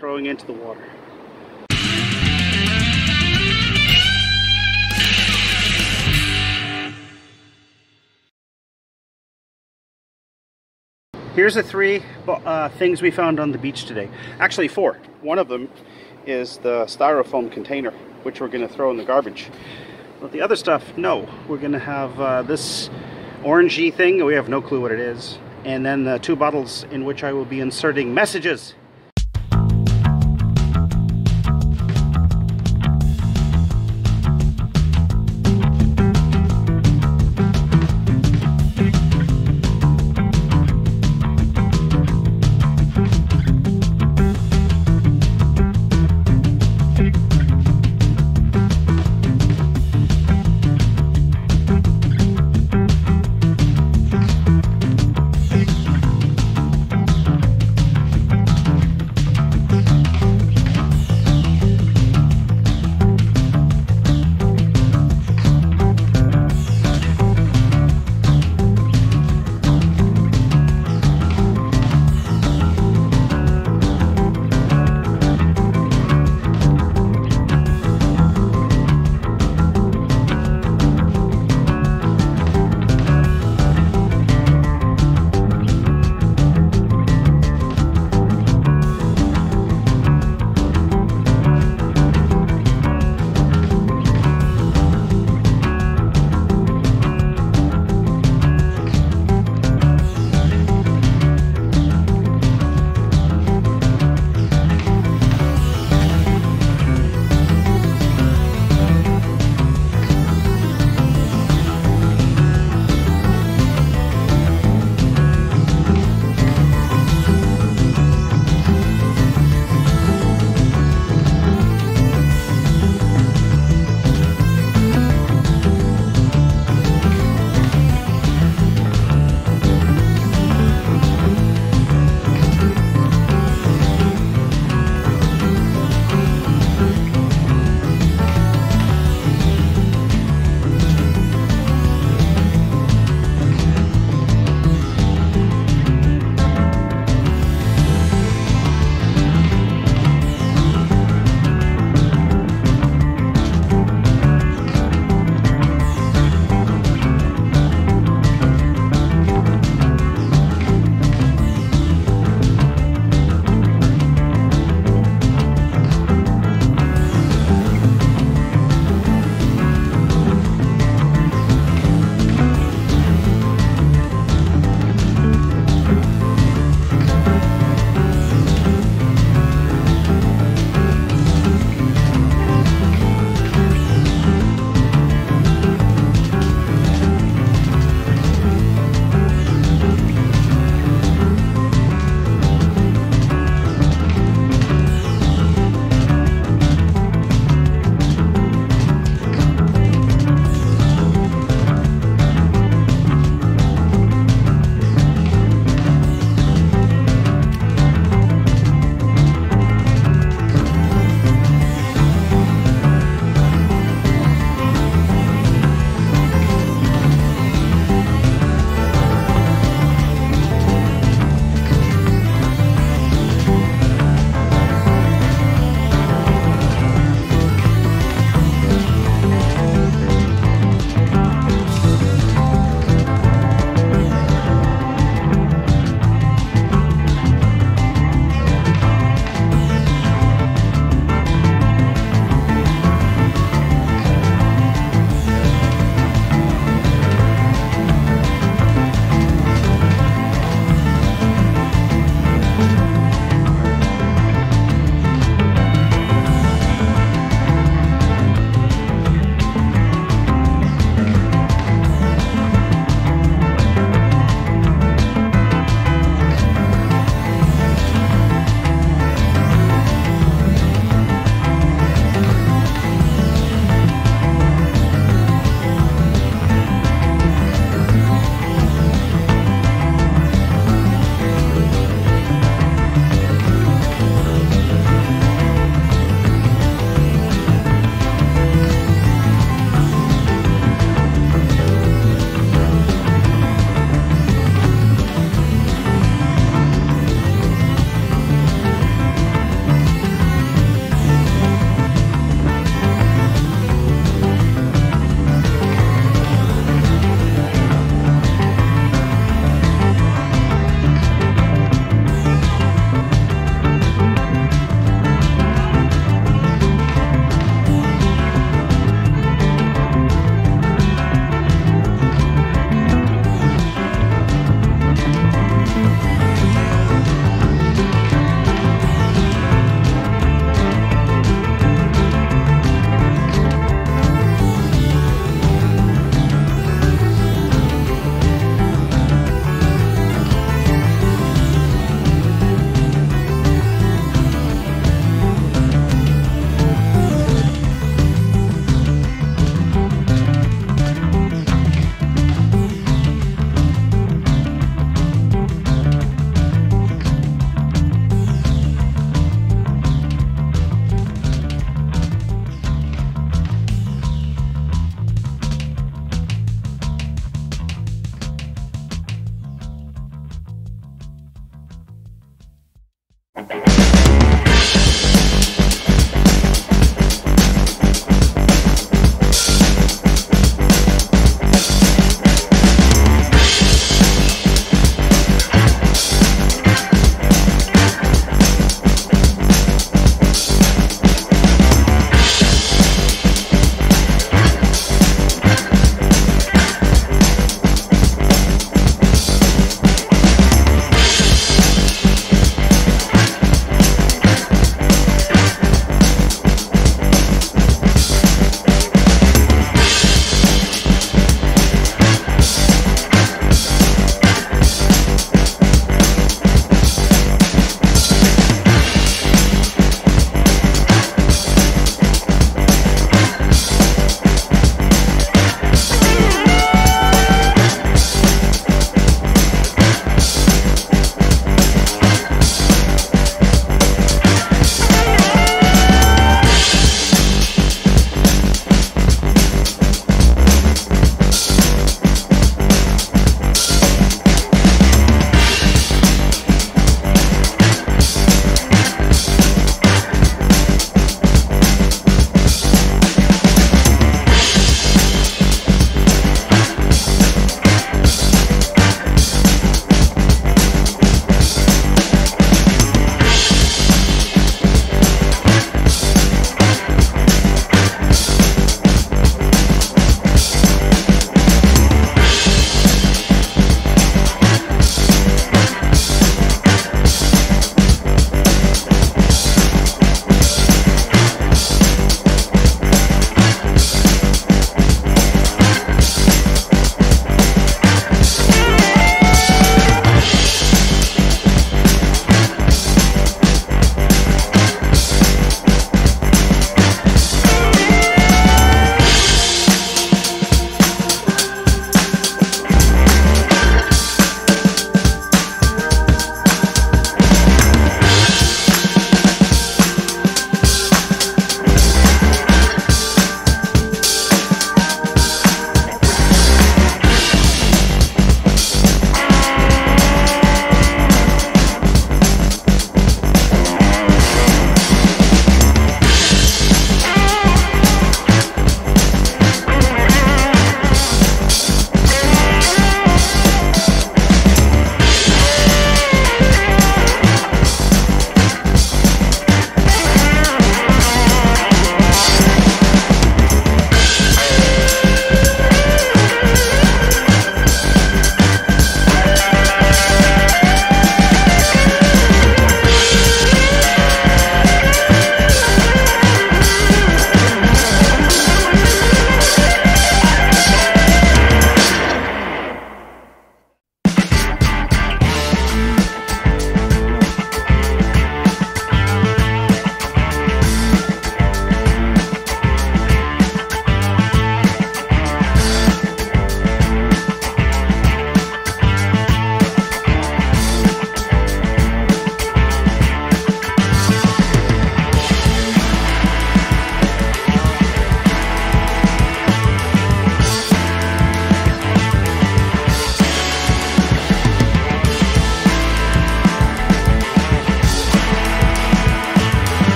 throwing into the water. Here's the three things we found on the beach today. Actually, four. One of them is the styrofoam container, which we're going to throw in the garbage. But the other stuff, no. We're going to have this orangey thing. We have no clue what it is. And then the 2 bottles in which I will be inserting messages.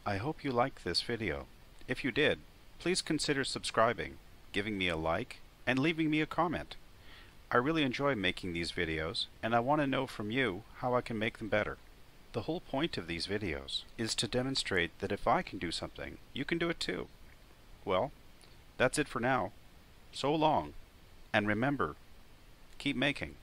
I hope you liked this video. If you did, please consider subscribing, giving me a like, and leaving me a comment. I really enjoy making these videos, and I want to know from you how I can make them better. The whole point of these videos is to demonstrate that if I can do something, you can do it too. Well, that's it for now. So long, and remember, keep making.